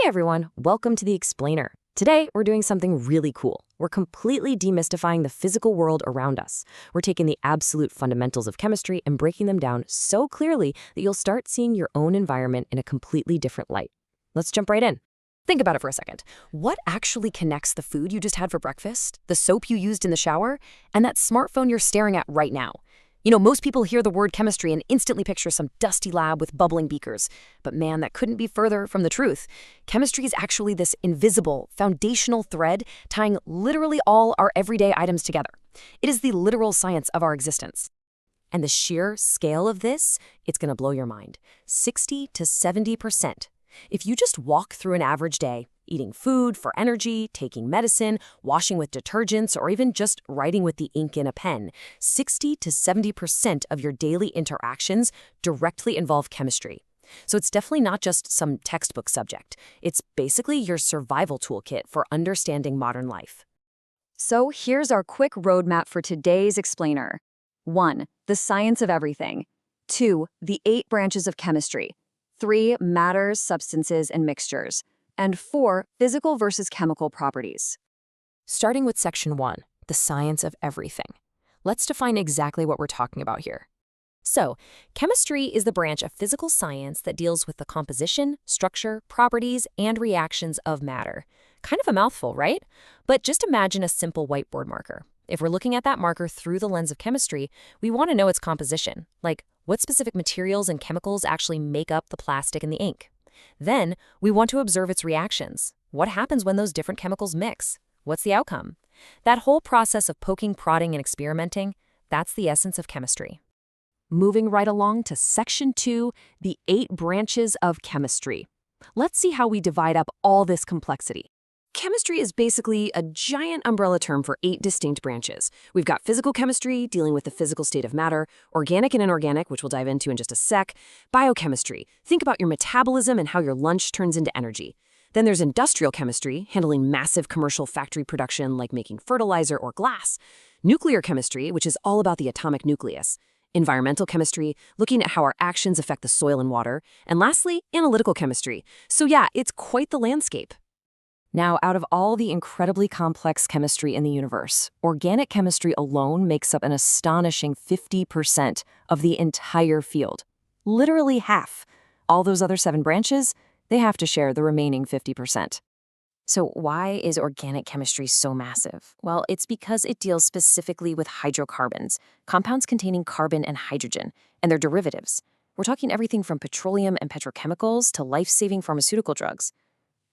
Everyone, welcome to The Explainer. Today, we're doing something really cool. We're completely demystifying the physical world around us. We're taking the absolute fundamentals of chemistry and breaking them down so clearly that you'll start seeing your own environment in a completely different light. Let's jump right in. Think about it for a second. What actually connects the food you just had for breakfast, the soap you used in the shower, and that smartphone you're staring at right now? Most people hear the word chemistry and instantly picture some dusty lab with bubbling beakers. But man, that couldn't be further from the truth. Chemistry is actually this invisible, foundational thread tying literally all our everyday items together. It is the literal science of our existence. And the sheer scale of this, it's going to blow your mind. 60 to 70%. If you just walk through an average day, eating food for energy, taking medicine, washing with detergents, or even just writing with the ink in a pen, 60 to 70% of your daily interactions directly involve chemistry. So it's definitely not just some textbook subject. It's basically your survival toolkit for understanding modern life. So here's our quick roadmap for today's explainer. 1. The science of everything. 2. The 8 branches of chemistry. 3. Matters, substances, and mixtures. And 4. Physical versus chemical properties. Starting with Section 1, the science of everything. Let's define exactly what we're talking about here. So, chemistry is the branch of physical science that deals with the composition, structure, properties, and reactions of matter. Kind of a mouthful, right? But just imagine a simple whiteboard marker. If we're looking at that marker through the lens of chemistry, we want to know its composition, like what specific materials and chemicals actually make up the plastic and the ink. Then, we want to observe its reactions. What happens when those different chemicals mix? What's the outcome? That whole process of poking, prodding, and experimenting, that's the essence of chemistry. Moving right along to Section 2, the 8 branches of chemistry. Let's see how we divide up all this complexity. Chemistry is basically a giant umbrella term for 8 distinct branches. We've got physical chemistry, dealing with the physical state of matter, organic and inorganic, which we'll dive into in just a sec, biochemistry, think about your metabolism and how your lunch turns into energy. Then there's industrial chemistry, handling massive commercial factory production like making fertilizer or glass. Nuclear chemistry, which is all about the atomic nucleus. Environmental chemistry, looking at how our actions affect the soil and water. And lastly, analytical chemistry. So yeah, it's quite the landscape. Now, out of all the incredibly complex chemistry in the universe, organic chemistry alone makes up an astonishing 50% of the entire field. Literally half. All those other 7 branches, they have to share the remaining 50%. So why is organic chemistry so massive? Well, it's because it deals specifically with hydrocarbons, compounds containing carbon and hydrogen, and their derivatives. We're talking everything from petroleum and petrochemicals to life-saving pharmaceutical drugs.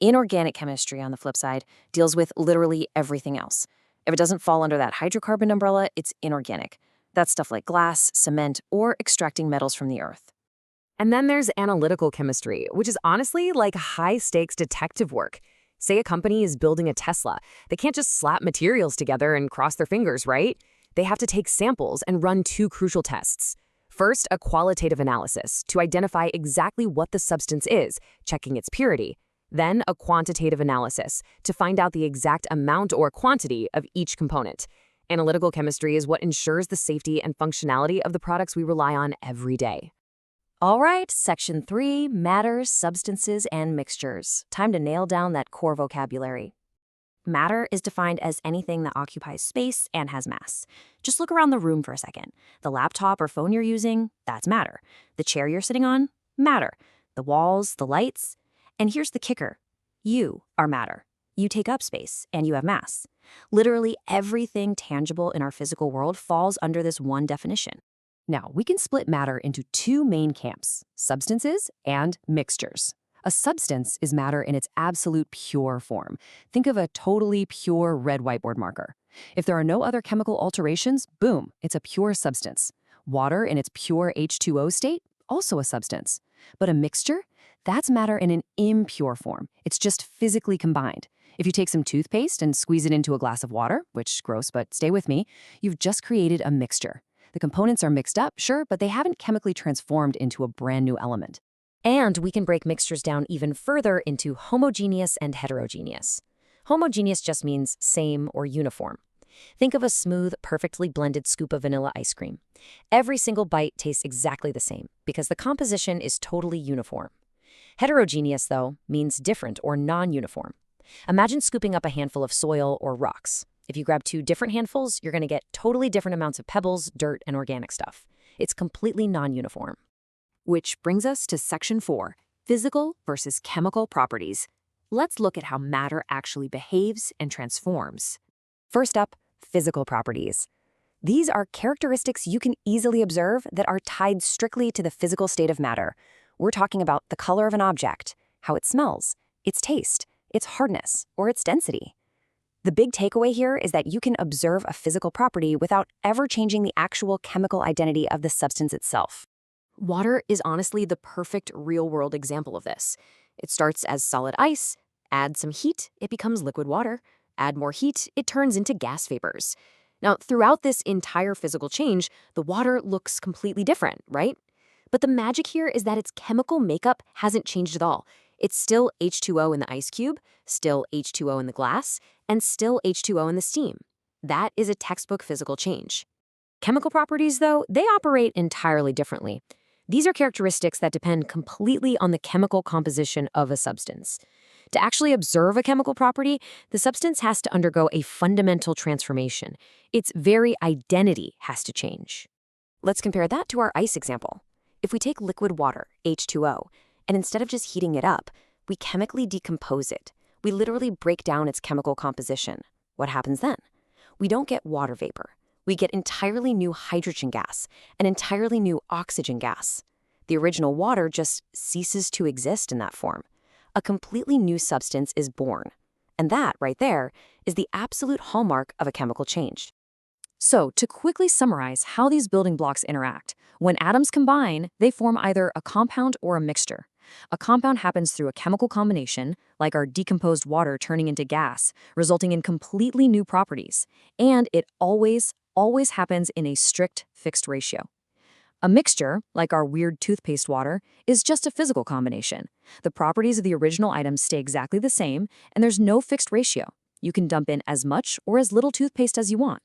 Inorganic chemistry, on the flip side, deals with literally everything else. If it doesn't fall under that hydrocarbon umbrella, it's inorganic. That's stuff like glass, cement, or extracting metals from the earth. And then there's analytical chemistry, which is honestly like high-stakes detective work. Say a company is building a Tesla. They can't just slap materials together and cross their fingers, right? They have to take samples and run 2 crucial tests. First, a qualitative analysis to identify exactly what the substance is, checking its purity. Then a quantitative analysis to find out the exact amount or quantity of each component. Analytical chemistry is what ensures the safety and functionality of the products we rely on every day. All right, Section 3, matters, substances, and mixtures. Time to nail down that core vocabulary. Matter is defined as anything that occupies space and has mass. Just look around the room for a second. The laptop or phone you're using, that's matter. The chair you're sitting on, matter. The walls, the lights. And here's the kicker. You are matter. You take up space, and you have mass. Literally everything tangible in our physical world falls under this one definition. Now, we can split matter into 2 main camps, substances and mixtures. A substance is matter in its absolute pure form. Think of a totally pure red whiteboard marker. If there are no other chemical alterations, boom, it's a pure substance. Water in its pure H2O state, also a substance. But a mixture? That's matter in an impure form. It's just physically combined. If you take some toothpaste and squeeze it into a glass of water, which gross, but stay with me, you've just created a mixture. The components are mixed up, sure, but they haven't chemically transformed into a brand new element. And we can break mixtures down even further into homogeneous and heterogeneous. Homogeneous just means same or uniform. Think of a smooth, perfectly blended scoop of vanilla ice cream. Every single bite tastes exactly the same because the composition is totally uniform. Heterogeneous, though, means different or non-uniform. Imagine scooping up a handful of soil or rocks. If you grab two different handfuls, you're going to get totally different amounts of pebbles, dirt, and organic stuff. It's completely non-uniform. Which brings us to Section 4, Physical versus Chemical Properties. Let's look at how matter actually behaves and transforms. First up, physical properties. These are characteristics you can easily observe that are tied strictly to the physical state of matter. We're talking about the color of an object, how it smells, its taste, its hardness, or its density. The big takeaway here is that you can observe a physical property without ever changing the actual chemical identity of the substance itself. Water is honestly the perfect real-world example of this. It starts as solid ice, add some heat, it becomes liquid water. Add more heat, it turns into gas vapors. Now, throughout this entire physical change, the water looks completely different, right? But the magic here is that its chemical makeup hasn't changed at all. It's still H2O in the ice cube, still H2O in the glass, and still H2O in the steam. That is a textbook physical change. Chemical properties, though, they operate entirely differently. These are characteristics that depend completely on the chemical composition of a substance. To actually observe a chemical property, the substance has to undergo a fundamental transformation. Its very identity has to change. Let's compare that to our ice example. If we take liquid water, H2O, and instead of just heating it up, we chemically decompose it. We literally break down its chemical composition. What happens then? We don't get water vapor. We get entirely new hydrogen gas, an entirely new oxygen gas. The original water just ceases to exist in that form. A completely new substance is born. And that, right there, is the absolute hallmark of a chemical change. So, to quickly summarize how these building blocks interact, when atoms combine, they form either a compound or a mixture. A compound happens through a chemical combination, like our decomposed water turning into gas, resulting in completely new properties. And it always happens in a strict fixed ratio. A mixture, like our weird toothpaste water, is just a physical combination. The properties of the original items stay exactly the same, and there's no fixed ratio. You can dump in as much or as little toothpaste as you want.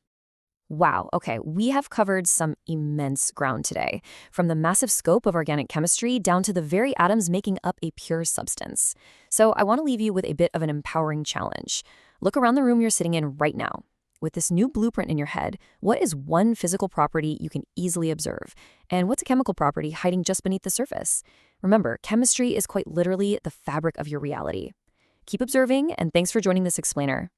Wow, okay, we have covered some immense ground today, from the massive scope of organic chemistry down to the very atoms making up a pure substance. So I want to leave you with a bit of an empowering challenge. Look around the room you're sitting in right now. With this new blueprint in your head, what is one physical property you can easily observe? And what's a chemical property hiding just beneath the surface? Remember, chemistry is quite literally the fabric of your reality. Keep observing, and thanks for joining this explainer.